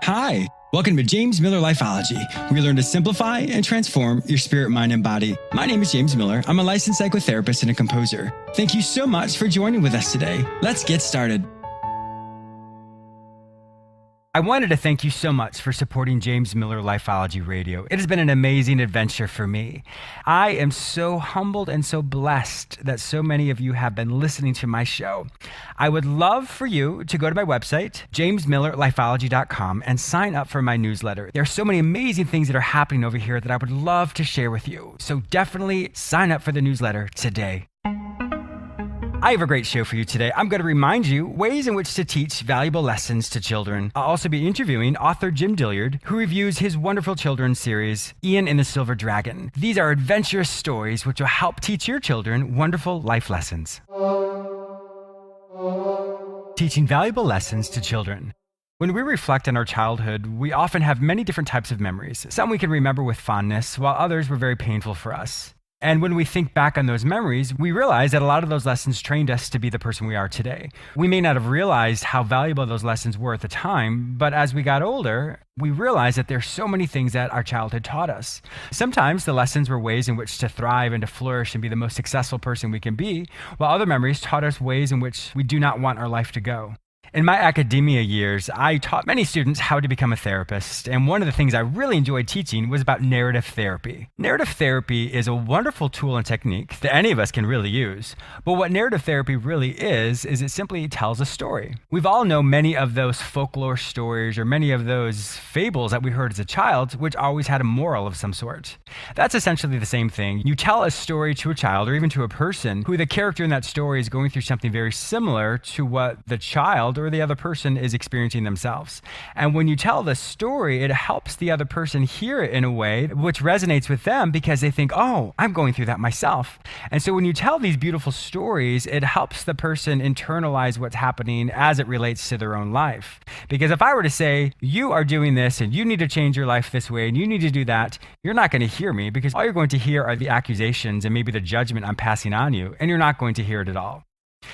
Hi, welcome to James Miller Lifeology, where we learn to simplify and transform your spirit, mind, and body. My name is James Miller. I'm a licensed psychotherapist and a composer. Thank you so much for joining with us today. Let's get started. I wanted to thank you so much for supporting James Miller Lifeology Radio. It has been an amazing adventure for me. I am so humbled and so blessed that so many of you have been listening to my show. I would love for you to go to my website, jamesmillerlifeology.com, and sign up for my newsletter. There are so many amazing things that are happening over here that I would love to share with you. So definitely sign up for the newsletter today. I have a great show for you today. I'm going to remind you ways in which to teach valuable lessons to children. I'll also be interviewing author Jim Dilyard, who reviews his wonderful children's series, Ian and the Silver Dragon. These are adventurous stories which will help teach your children wonderful life lessons. Teaching valuable lessons to children. When we reflect on our childhood, we often have many different types of memories. Some we can remember with fondness, while others were very painful for us. And when we think back on those memories, we realize that a lot of those lessons trained us to be the person we are today. We may not have realized how valuable those lessons were at the time, but as we got older, we realized that there's so many things that our childhood taught us. Sometimes the lessons were ways in which to thrive and to flourish and be the most successful person we can be, while other memories taught us ways in which we do not want our life to go. In my academia years, I taught many students how to become a therapist, and one of the things I really enjoyed teaching was about narrative therapy. Narrative therapy is a wonderful tool and technique that any of us can really use, but what narrative therapy really is it simply tells a story. We've all known many of those folklore stories or many of those fables that we heard as a child, which always had a moral of some sort. That's essentially the same thing. You tell a story to a child or even to a person who the character in that story is going through something very similar to what the child or the other person is experiencing themselves. And when you tell the story, it helps the other person hear it in a way which resonates with them because they think, oh, I'm going through that myself. And so when you tell these beautiful stories, it helps the person internalize what's happening as it relates to their own life. Because if I were to say, you are doing this and you need to change your life this way and you need to do that, you're not going to hear me because all you're going to hear are the accusations and maybe the judgment I'm passing on you, and you're not going to hear it at all.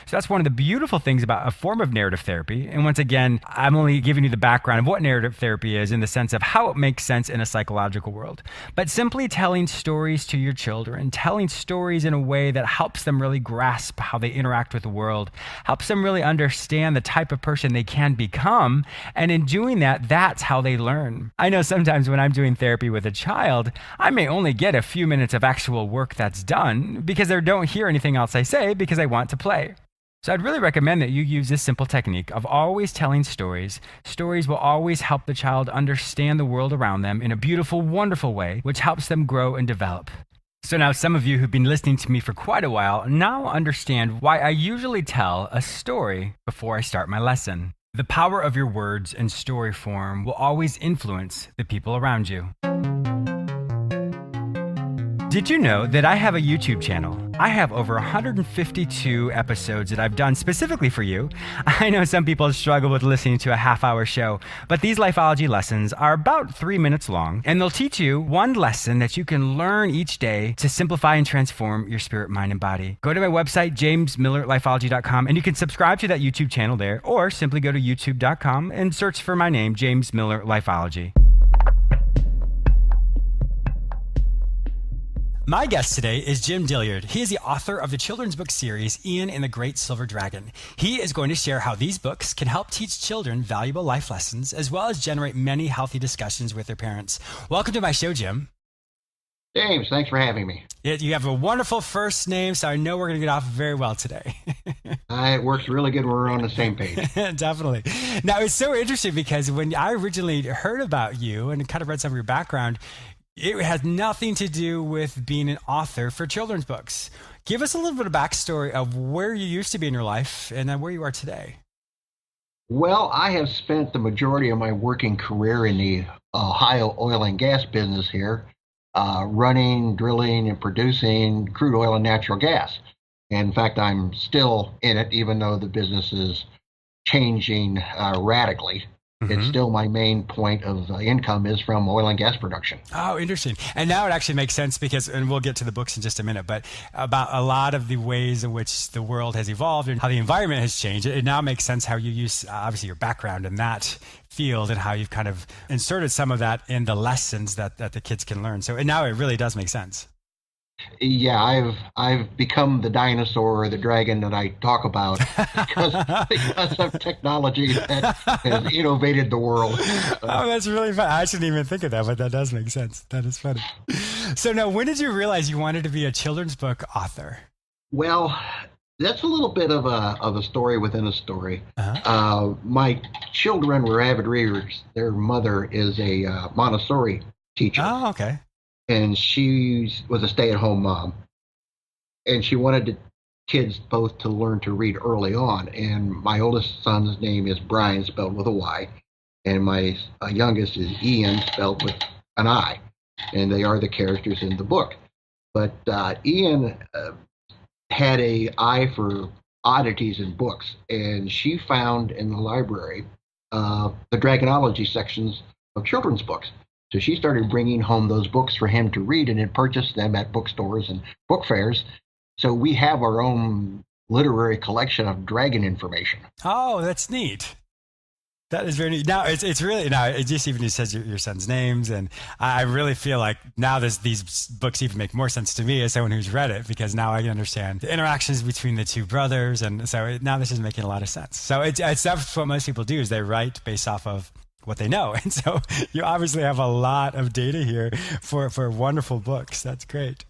So that's one of the beautiful things about a form of narrative therapy. And once again, I'm only giving you the background of what narrative therapy is in the sense of how it makes sense in a psychological world. But simply telling stories to your children, telling stories in a way that helps them really grasp how they interact with the world, helps them really understand the type of person they can become. And in doing that, that's how they learn. I know sometimes when I'm doing therapy with a child, I may only get a few minutes of actual work that's done because they don't hear anything else I say because I want to play. So I'd really recommend that you use this simple technique of always telling stories. Stories will always help the child understand the world around them in a beautiful, wonderful way, which helps them grow and develop. So now some of you who've been listening to me for quite a while now understand why I usually tell a story before I start my lesson. The power of your words and story form will always influence the people around you. Did you know that I have a YouTube channel? I have over 152 episodes that I've done specifically for you. I know some people struggle with listening to a half-hour show, but these Lifeology lessons are about 3 minutes long, and they'll teach you one lesson that you can learn each day to simplify and transform your spirit, mind, and body. Go to my website, jamesmillerlifeology.com, and you can subscribe to that YouTube channel there, or simply go to youtube.com and search for my name, James Miller Lifeology. My guest today is Jim Dilyard. He is the author of the children's book series, Ian and the Great Silver Dragon. He is going to share how these books can help teach children valuable life lessons, as well as generate many healthy discussions with their parents. Welcome to my show, Jim. James, thanks for having me. You have a wonderful first name, so I know we're going to get off very well today. It works really good when we're on the same page. Definitely. Now, it's so interesting because when I originally heard about you and kind of read some of your background, it has nothing to do with being an author for children's books. Give us a little bit of backstory of where you used to be in your life and then where you are today. Well, I have spent the majority of my working career in the Ohio oil and gas business here, running, drilling, and producing crude oil and natural gas. In fact, I'm still in it, even though the business is changing radically. It's still my main point of income is from oil and gas production. Oh, interesting. And now it actually makes sense because, and we'll get to the books in just a minute, but about a lot of the ways in which the world has evolved and how the environment has changed, it now makes sense how you use, obviously, your background in that field and how you've kind of inserted some of that in the lessons that the kids can learn. So and now it really does make sense. Yeah, I've become the dinosaur or the dragon that I talk about because of technology that has innovated the world. Oh, that's really fun. I shouldn't even think of that, but that does make sense. That is funny. So now, when did you realize you wanted to be a children's book author? Well, that's a little bit of a story within a story. My children were avid readers. Their mother is a Montessori teacher. Oh, okay. And she was a stay-at-home mom, and she wanted the kids both to learn to read early on. And my oldest son's name is Brian, spelled with a Y, and my youngest is Ian, spelled with an I, and they are the characters in the book. But Ian had a eye for oddities in books, and she found in the library the Dragonology sections of children's books. So she started bringing home those books for him to read and had purchased them at bookstores and book fairs. So we have our own literary collection of dragon information. Oh, that's neat. That is very neat. Now it's really now it just even says your son's names, and I really feel like now these books even make more sense to me as someone who's read it because now I can understand the interactions between the two brothers, and so now this is making a lot of sense. So it's that's what most people do is they write based off of what they know, and so you obviously have a lot of data here for wonderful books. That's great.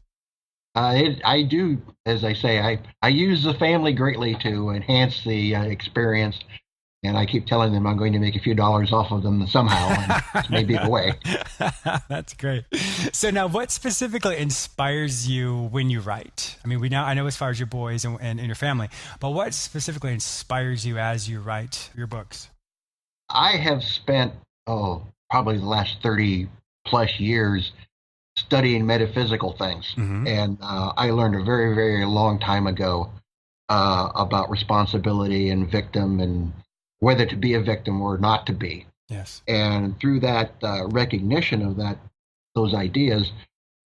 I do, as I say, I use the family greatly to enhance the experience. And I keep telling them I'm going to make a few dollars off of them somehow, and this may be the way. That's great. So now, what specifically inspires you when you write? I mean, I know as far as your boys and your family, but what specifically inspires you as you write your books? I have spent, probably the last 30 plus years studying metaphysical things. And I learned a very, very long time ago about responsibility and victim and whether to be a victim or not to be. Yes. And through that recognition of those ideas,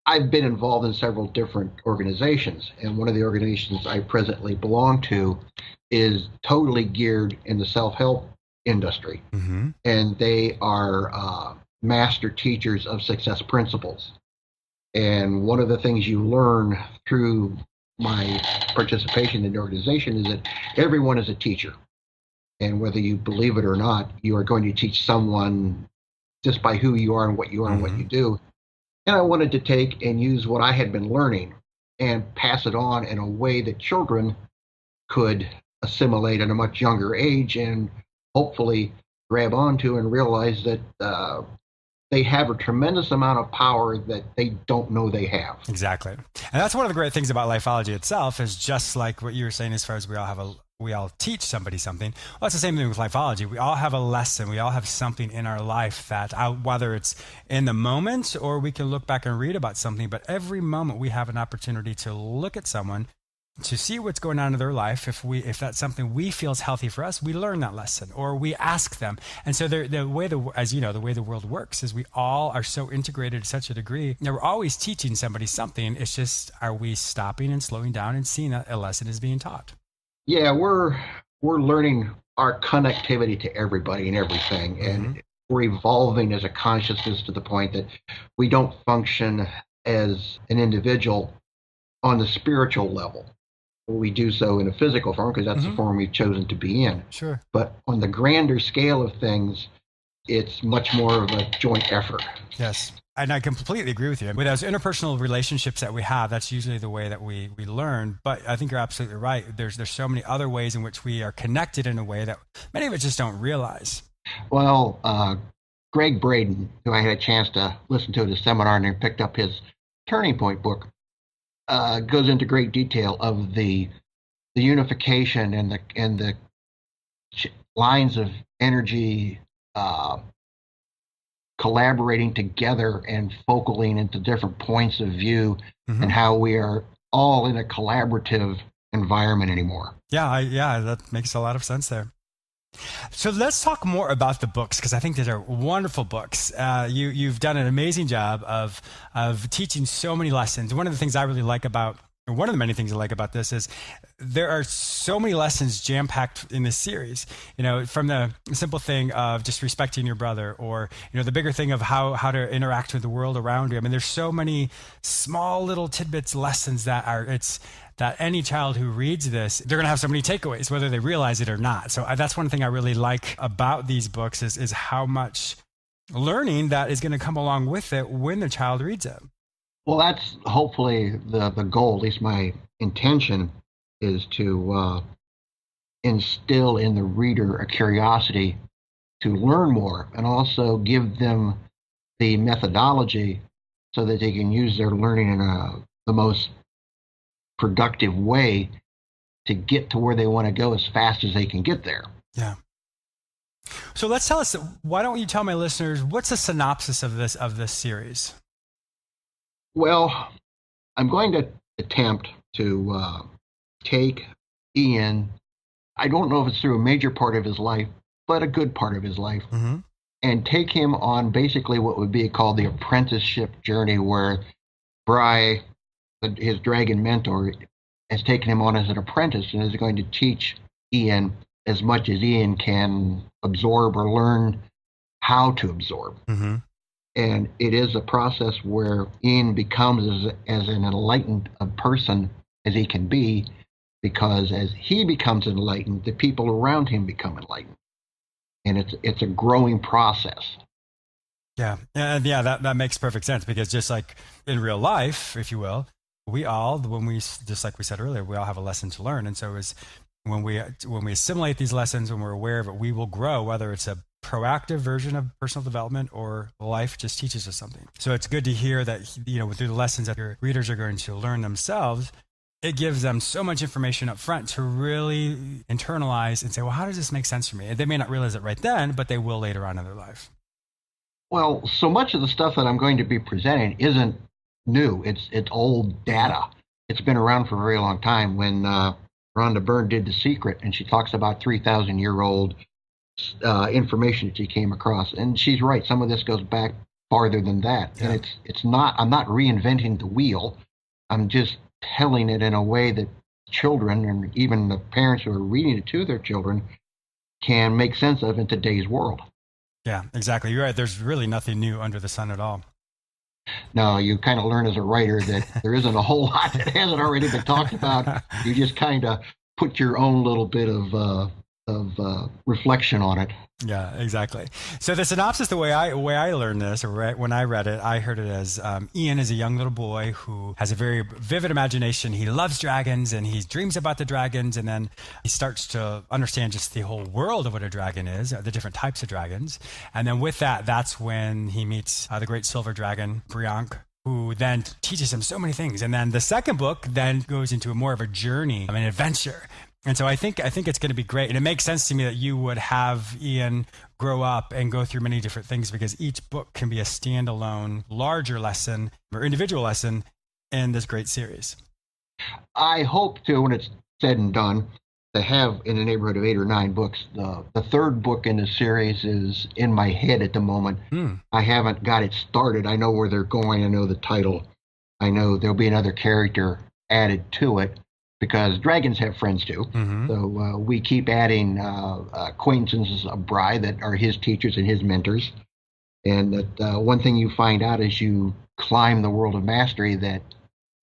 I've been involved in several different organizations. And one of the organizations I presently belong to is totally geared in the self-help industry. And they are master teachers of success principles. And one of the things you learn through my participation in the organization is that everyone is a teacher. And whether you believe it or not, you are going to teach someone just by who you are and what you are and what you do. And I wanted to take and use what I had been learning and pass it on in a way that children could assimilate at a much younger age and hopefully grab onto and realize that they have a tremendous amount of power that they don't know they have. Exactly. And that's one of the great things about Lifeology itself is just like what you were saying as far as we all teach somebody something. Well, it's the same thing with Lifeology. We all have a lesson. We all have something in our life that, whether it's in the moment or we can look back and read about something, but every moment we have an opportunity to look at someone to see what's going on in their life. If that's something we feel is healthy for us, we learn that lesson or we ask them. And so the way the world works is we all are so integrated to such a degree that we're always teaching somebody something. It's just, are we stopping and slowing down and seeing that a lesson is being taught? Yeah, we're learning our connectivity to everybody and everything, and we're evolving as a consciousness to the point that we don't function as an individual on the spiritual level. We do so in a physical form because that's the form we've chosen to be in. Sure. But on the grander scale of things, it's much more of a joint effort. Yes. And I completely agree with you. With those interpersonal relationships that we have, that's usually the way that we learn. But I think you're absolutely right. There's so many other ways in which we are connected in a way that many of us just don't realize. Well, Greg Braden, who I had a chance to listen to at a seminar and picked up his Turning Point book, goes into great detail of the unification and the lines of energy collaborating together and focaling into different points of view and how we are all in a collaborative environment anymore. Yeah, that makes a lot of sense there. So let's talk more about the books, because I think these are wonderful books. You've done an amazing job of teaching so many lessons. One of the things I really like about, or one of the many things I like about this, is there are so many lessons jam-packed in this series. From the simple thing of just respecting your brother, or the bigger thing of how to interact with the world around you. I mean, there's so many small little tidbits, lessons that any child who reads this, they're going to have so many takeaways, whether they realize it or not. So that's one thing I really like about these books is how much learning that is going to come along with it when the child reads it. Well, that's hopefully the goal, at least my intention, is to instill in the reader a curiosity to learn more, and also give them the methodology so that they can use their learning in the most productive way to get to where they want to go as fast as they can get there. Yeah. So why don't you tell my listeners, what's the synopsis of this series? Well, I'm going to attempt to take Ian, I don't know if it's through a major part of his life, but a good part of his life, and take him on basically what would be called the apprenticeship journey, where Bry, his dragon mentor, has taken him on as an apprentice and is going to teach Ian as much as Ian can absorb or learn how to absorb. And it is a process where Ian becomes as an enlightened a person as he can be, because as he becomes enlightened, the people around him become enlightened. And it's a growing process. Yeah. And that makes perfect sense, because just like in real life, if you will, we all, just like we said earlier, we all have a lesson to learn. And so when we assimilate these lessons, when we're aware of it, we will grow, whether it's a proactive version of personal development or life just teaches us something. So it's good to hear that, through the lessons that your readers are going to learn themselves, it gives them so much information up front to really internalize and say, well, how does this make sense for me? And they may not realize it right then, but they will later on in their life. Well, so much of the stuff that I'm going to be presenting isn't new. It's old data. It's been around for a very long time. When Rhonda Byrne did The Secret, and she talks about 3,000-year-old information that she came across, and she's right. Some of this goes back farther than that, and it's not. I'm not reinventing the wheel. I'm just telling it in a way that children, and even the parents who are reading it to their children, can make sense of in today's world. Yeah, exactly. You're right. There's really nothing new under the sun at all. No, you kind of learn as a writer that there isn't a whole lot that hasn't already been talked about. You just kind of put your own little bit of reflection on it. Yeah, exactly. So the synopsis, the way I learned this, or when I read it, I heard it as Ian is a young little boy who has a very vivid imagination. He loves dragons and he dreams about the dragons, and then he starts to understand just the whole world of what a dragon is, the different types of dragons. And then with that, that's when he meets the great silver dragon, Briank, who then teaches him so many things. And then the second book then goes into more of a journey, an adventure. And so I think it's going to be great. And it makes sense to me that you would have Ian grow up and go through many different things, because each book can be a standalone, larger lesson or individual lesson in this great series. I hope to, when it's said and done, to have in the neighborhood of 8 or 9 books. The third book in the series is in my head at the moment. I haven't got it started. I know where they're going. I know the title. I know there'll be another character added to it, because dragons have friends too. So we keep adding acquaintances of Bry that are his teachers and his mentors. And that one thing you find out as you climb the world of mastery, that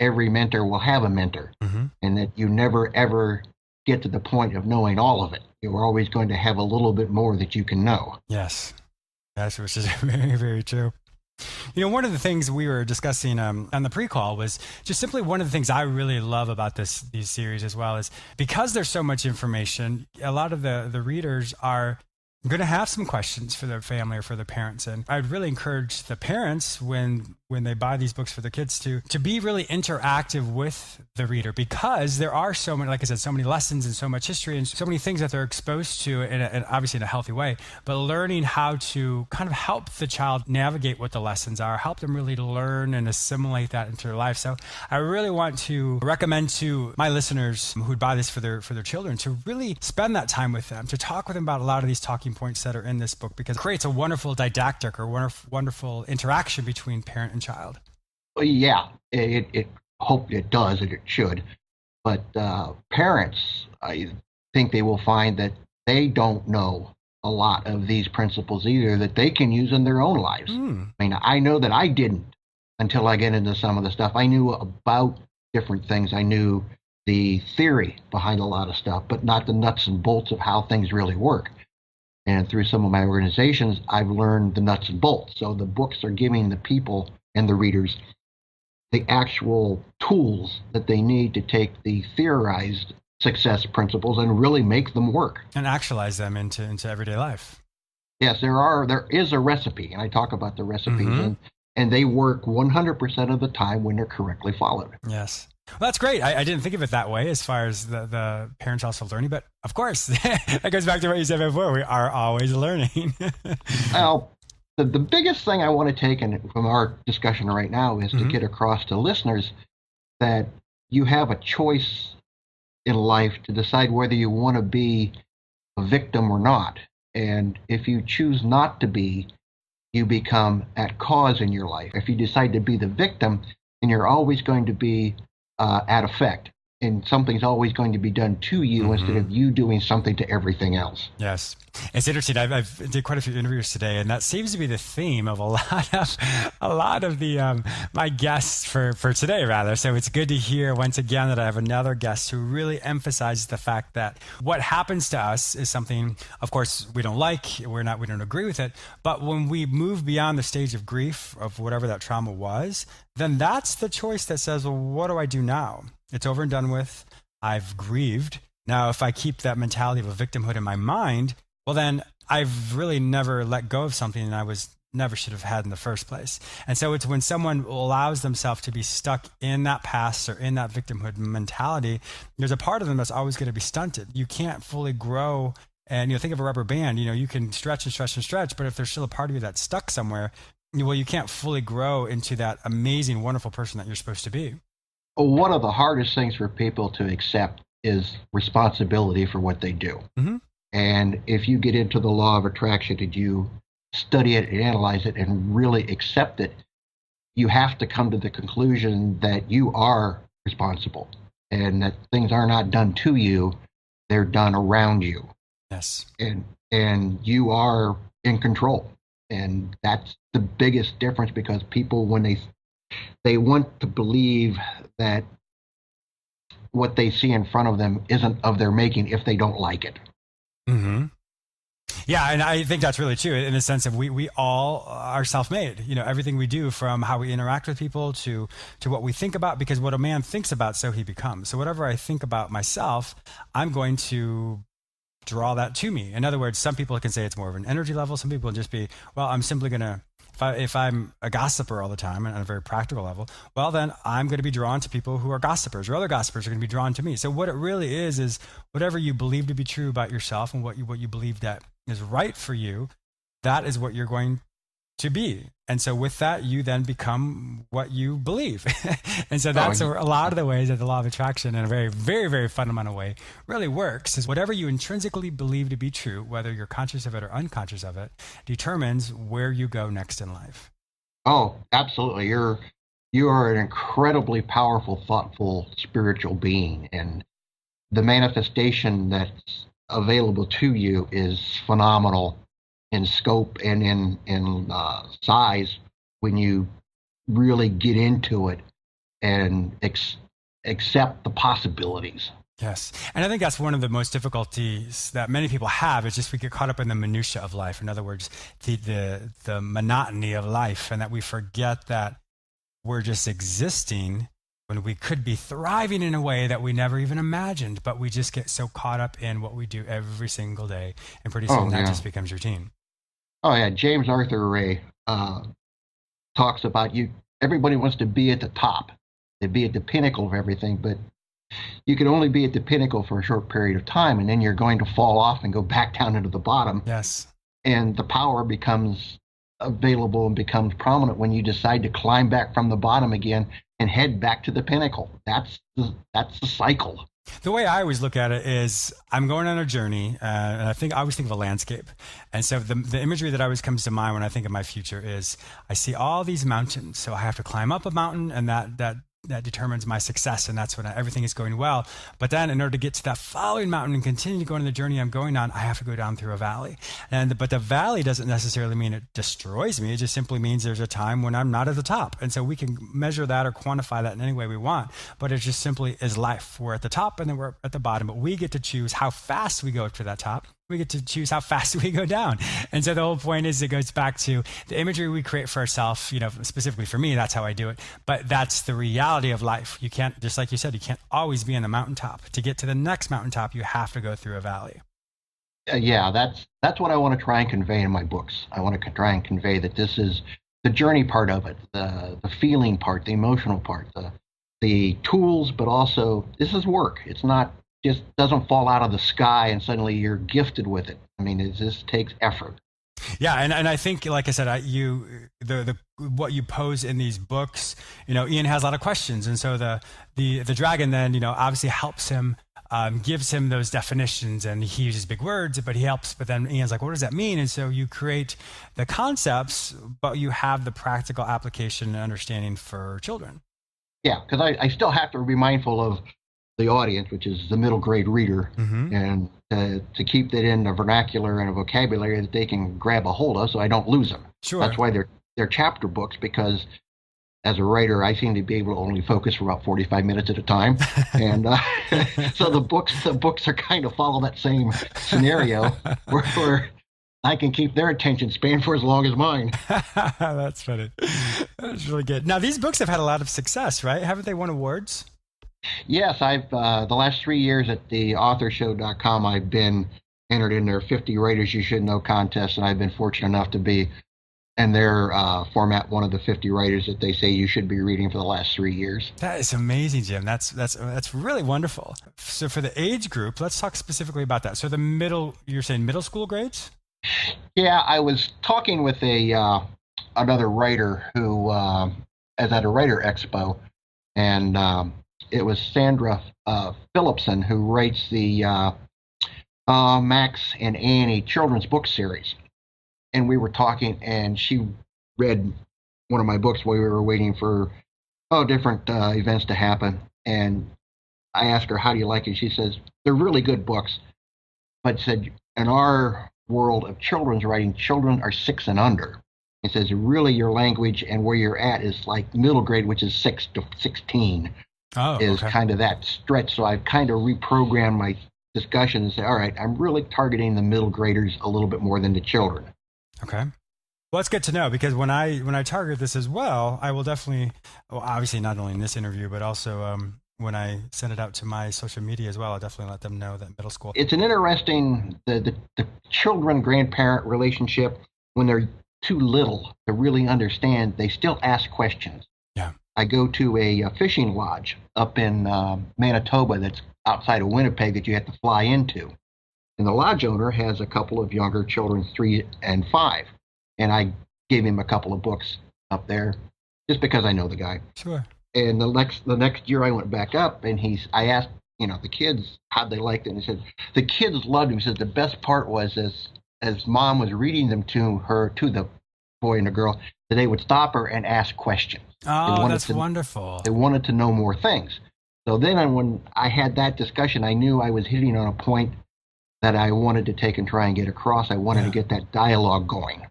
every mentor will have a mentor, and that you never, ever get to the point of knowing all of it. You're always going to have a little bit more that you can know. Yes, that's which is very, very true. One of the things we were discussing on the pre-call was just simply one of the things I really love about these series as well is because there's so much information, a lot of the readers are I'm going to have some questions for their family or for their parents. And I'd really encourage the parents when they buy these books for their kids to be really interactive with the reader, because there are so many, like I said, so many lessons and so much history and so many things that they're exposed to and obviously in a healthy way, but learning how to kind of help the child navigate what the lessons are, help them really learn and assimilate that into their life. So I really want to recommend to my listeners who'd buy this for their children to really spend that time with them, to talk with them about a lot of these talking points that are in this book, because it creates a wonderful didactic or wonderful interaction between parent and child. Well, yeah, it hope it does, and it should. But parents, I think they will find that they don't know a lot of these principles either that they can use in their own lives. I mean, I know that I didn't until I get into some of the stuff. I knew about different things. I knew the theory behind a lot of stuff, but not the nuts and bolts of how things really work. And through some of my organizations, I've learned the nuts and bolts. So the books are giving the people and the readers the actual tools that they need to take the theorized success principles and really make them work. And actualize them into everyday life. Yes, there is a recipe, and I talk about the recipes, and they work 100% of the time when they're correctly followed. Yes. Well, that's great. I didn't think of it that way as far as the parents also learning, but of course, that goes back to what you said before. We are always learning. Well, the biggest thing I want to take from our discussion right now is to get across to listeners that you have a choice in life to decide whether you want to be a victim or not. And if you choose not to be, you become at cause in your life. If you decide to be the victim, then you're always going to be at effect, and something's always going to be done to you instead of you doing something to everything else. Yes, it's interesting. I've did quite a few interviews today, and that seems to be the theme of a lot of the my guests for today, rather. So it's good to hear once again that I have another guest who really emphasizes the fact that what happens to us is something, of course, we don't like. We don't agree with it. But when we move beyond the stage of grief of whatever that trauma was, then that's the choice that says, well, what do I do now? It's over and done with. I've grieved. Now, if I keep that mentality of a victimhood in my mind, well, then I've really never let go of something that I never should have had in the first place. And so it's when someone allows themselves to be stuck in that past or in that victimhood mentality, there's a part of them that's always going to be stunted. You can't fully grow. And, think of a rubber band, you can stretch and stretch and stretch, but if there's still a part of you that's stuck somewhere, well, you can't fully grow into that amazing, wonderful person that you're supposed to be. One of the hardest things for people to accept is responsibility for what they do. And if you get into the law of attraction and you study it and analyze it and really accept it, you have to come to the conclusion that you are responsible and that things are not done to you, they're done around you. Yes. And you are in control. And that's the biggest difference, because people, when they want to believe that what they see in front of them isn't of their making if they don't like it. Yeah, and I think that's really true in the sense of we all are self-made. Everything we do, from how we interact with people to what we think about, because what a man thinks about, so he becomes. So whatever I think about myself, I'm going to draw that to me. In other words, some people can say it's more of an energy level. Some people will just be, well, I'm simply going to, if I'm a gossiper all the time and on a very practical level, well, then I'm going to be drawn to people who are gossipers, or other gossipers are going to be drawn to me. So what it really is whatever you believe to be true about yourself and what you believe that is right for you, that is what you're going to be. And so with that, you then become what you believe. And so that's a lot of the ways that the law of attraction, in a very, very, very fundamental way, really works, is whatever you intrinsically believe to be true, whether you're conscious of it or unconscious of it, determines where you go next in life. Oh, absolutely. You are an incredibly powerful, thoughtful, spiritual being. And the manifestation that's available to you is phenomenal in scope and in size when you really get into it and accept the possibilities. Yes. And I think that's one of the most difficulties that many people have, is just we get caught up in the minutia of life. In other words, the monotony of life, and that we forget that we're just existing when we could be thriving in a way that we never even imagined, but we just get so caught up in what we do every single day, and pretty soon Oh that yeah. just becomes routine. Oh yeah. James Arthur Ray talks about you. Everybody wants to be at the top, to be at the pinnacle of everything, but you can only be at the pinnacle for a short period of time, and then you're going to fall off and go back down into the bottom. Yes. And the power becomes available and becomes prominent when you decide to climb back from the bottom again and head back to the pinnacle. That's the cycle. The way I always look at it is I'm going on a journey, and I always think of a landscape. And so the imagery that always comes to mind when I think of my future is I see all these mountains. So I have to climb up a mountain, and that determines my success, and that's when everything is going well. But then in order to get to that following mountain and continue to go on the journey I'm going on, I have to go down through a valley. But the valley doesn't necessarily mean it destroys me. It just simply means there's a time when I'm not at the top. And so we can measure that or quantify that in any way we want, but it just simply is life. We're at the top and then we're at the bottom, but we get to choose how fast we go up to that top. We get to choose how fast we go down. And so the whole point is it goes back to the imagery we create for ourselves, specifically for me, that's how I do it. But that's the reality of life. You can't, just like you said, you can't always be on the mountaintop. To get to the next mountaintop, you have to go through a valley. Yeah, that's what I want to try and convey in my books. I want to try and convey that this is the journey part of it, the feeling part, the emotional part, the tools, but also this is work. It's not just doesn't fall out of the sky and suddenly you're gifted with it. I mean, this takes effort. Yeah, and I think, like I said, the what you pose in these books, Ian has a lot of questions, and so the dragon then, obviously helps him, gives him those definitions, and he uses big words, but he helps. But then Ian's like, what does that mean? And so you create the concepts, but you have the practical application and understanding for children. Yeah, because I still have to be mindful of the audience, which is the middle grade reader, Mm-hmm. and to keep that in a vernacular and a vocabulary that they can grab a hold of, so I don't lose them. Sure. That's why they're chapter books, because as a writer, I seem to be able to only focus for about 45 minutes at a time, and so the books are kind of follow that same scenario where I can keep their attention span for as long as mine. That's funny. That's really good. Now, these books have had a lot of success, right? Haven't they won awards? Yes, I've the last 3 years at the authorshow.com, I've been entered in their 50 Writers You Should Know contest, and I've been fortunate enough to be in their format one of the 50 writers that they say you should be reading for the last 3 years. That is amazing, Jim. That's really wonderful. So for the age group, let's talk specifically about that. So you're saying middle school grades? Yeah, I was talking with another writer who is at a writer expo, and it was Sandra Phillipson who writes the Max and Annie children's book series. And we were talking, and she read one of my books while we were waiting for different events to happen. And I asked her, "How do you like it?" She says, "They're really good books," but said, "In our world of children's writing, children are 6 and under." It says, "Really, your language and where you're at is like middle grade, which is 6 to 16." Oh, Is okay. kind of that stretch. So I've kind of reprogrammed my discussion and say, all right, I'm really targeting the middle graders a little bit more than the children. Okay. Well, it's good to know, because when I target this as well, I will definitely, well, obviously not only in this interview, but also when I send it out to my social media as well, I'll definitely let them know that middle school. It's an interesting, the children grandparent relationship, when they're too little to really understand, they still ask questions. Yeah. I go to a fishing lodge up in Manitoba that's outside of Winnipeg that you have to fly into. And the lodge owner has a couple of younger children, 3 and 5. And I gave him a couple of books up there just because I know the guy. Sure. And the next year I went back up, and I asked, the kids how'd they like it. And he said, the kids loved him. He said the best part was as mom was reading them to the boy and the girl, that they would stop her and ask questions. Oh, that's wonderful. They wanted to know more things. So then when I had that discussion, I knew I was hitting on a point that I wanted to take and try and get across. I wanted to get that dialogue going.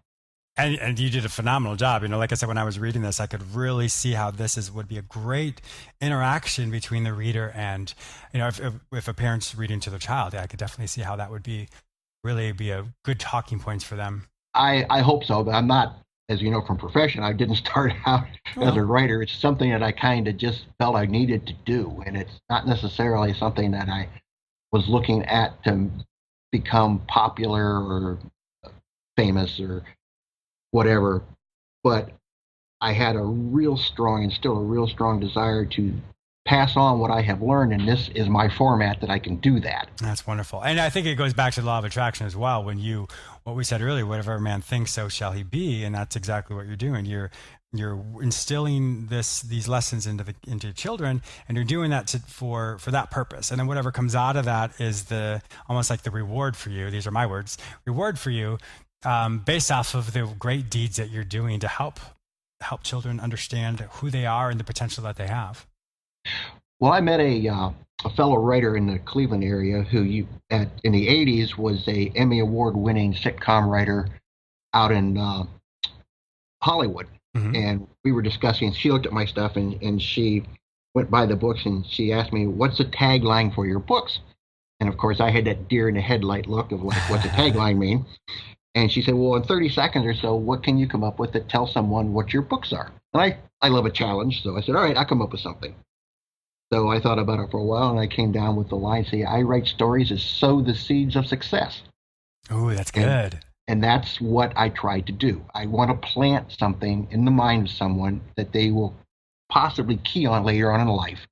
And you did a phenomenal job. Like I said, when I was reading this, I could really see how would be a great interaction between the reader and, if a parent's reading to their child, I could definitely see how that would really be a good talking points for them. I hope so, but I'm not as you know from profession, I didn't start out as Oh, a writer. It's something that I kind of just felt I needed to do, and it's not necessarily something that I was looking at to become popular or famous or whatever. But I had a real strong and still a real strong desire to pass on what I have learned, and this is my format that I can do that. that's wonderful. And I think it goes back to the law of attraction as well. When you, what we said earlier, whatever a man thinks, so shall he be. And that's exactly what you're doing. You're instilling these lessons into children, and you're doing that for that purpose. And then whatever comes out of that is the almost like the reward for you. These are my words. Reward for you, based off of the great deeds that you're doing to help children understand who they are and the potential that they have. Well, I met a fellow writer in the Cleveland area who in the 80s was a Emmy Award winning sitcom writer out in Hollywood. Mm-hmm. And we were discussing, she looked at my stuff and she went by the books and she asked me, what's the tagline for your books? And of course, I had that deer in the headlight look of like, what's a tagline mean? And she said, well, in 30 seconds or so, what can you come up with to tell someone what your books are? And I love a challenge. So I said, all right, I'll come up with something. So I thought about it for a while, and I came down with the line, say, I write stories to sow the seeds of success. Oh, that's good. And that's what I try to do. I want to plant something in the mind of someone that they will possibly key on later on in life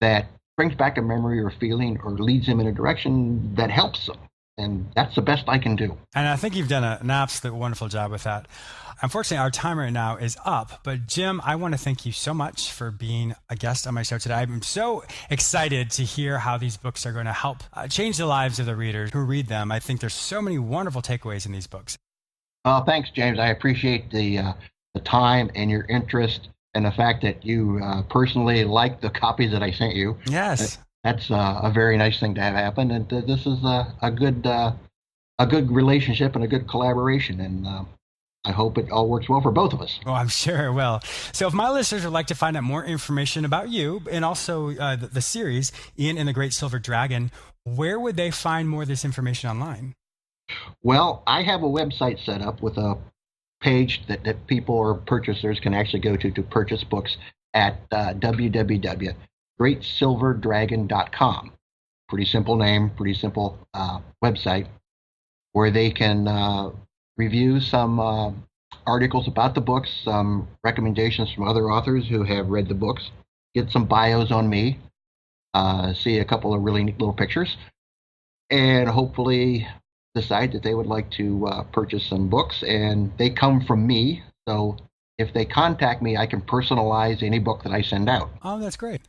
that brings back a memory or feeling or leads them in a direction that helps them. And that's the best I can do. And I think you've done an absolute wonderful job with that. Unfortunately, our time right now is up. But Jim, I want to thank you so much for being a guest on my show today. I'm so excited to hear how these books are going to help change the lives of the readers who read them. I think there's so many wonderful takeaways in these books. Thanks, James. I appreciate the time and your interest and the fact that you personally like the copies that I sent you. Yes. That's a very nice thing to have happen. And this is a good relationship and a good collaboration. And I hope it all works well for both of us. Oh, I'm sure it will. So if my listeners would like to find out more information about you and also the series, Ian and the Great Silver Dragon, where would they find more of this information online? Well, I have a website set up with a page that people or purchasers can actually go to purchase books at www.greatsilverdragon.com. Pretty simple name, pretty simple website where they can review some articles about the books, some recommendations from other authors who have read the books, get some bios on me, see a couple of really neat little pictures, and hopefully decide that they would like to purchase some books. And they come from me, so if they contact me, I can personalize any book that I send out. Oh, that's great.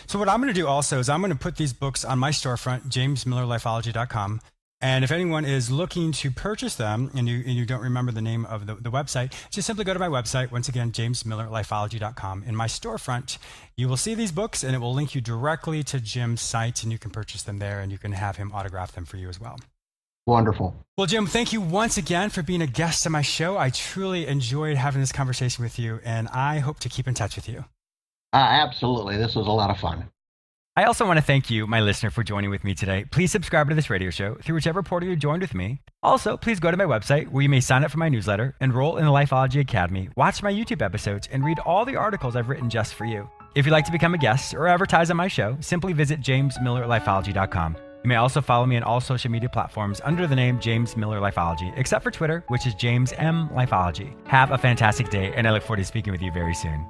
So what I'm going to do also is I'm going to put these books on my storefront, jamesmillerlifeology.com. And if anyone is looking to purchase them and you don't remember the name of the website, just simply go to my website. Once again, jamesmillerlifeology.com. In my storefront, you will see these books and it will link you directly to Jim's site and you can purchase them there and you can have him autograph them for you as well. Wonderful. Well, Jim, thank you once again for being a guest on my show. I truly enjoyed having this conversation with you and I hope to keep in touch with you. Absolutely. This was a lot of fun. I also want to thank you, my listener, for joining with me today. Please subscribe to this radio show through whichever portal you joined with me. Also, please go to my website where you may sign up for my newsletter, enroll in the Lifeology Academy, watch my YouTube episodes, and read all the articles I've written just for you. If you'd like to become a guest or advertise on my show, simply visit jamesmillerlifeology.com. You may also follow me on all social media platforms under the name James Miller Lifeology, except for Twitter, which is James M. Lifeology. Have a fantastic day, and I look forward to speaking with you very soon.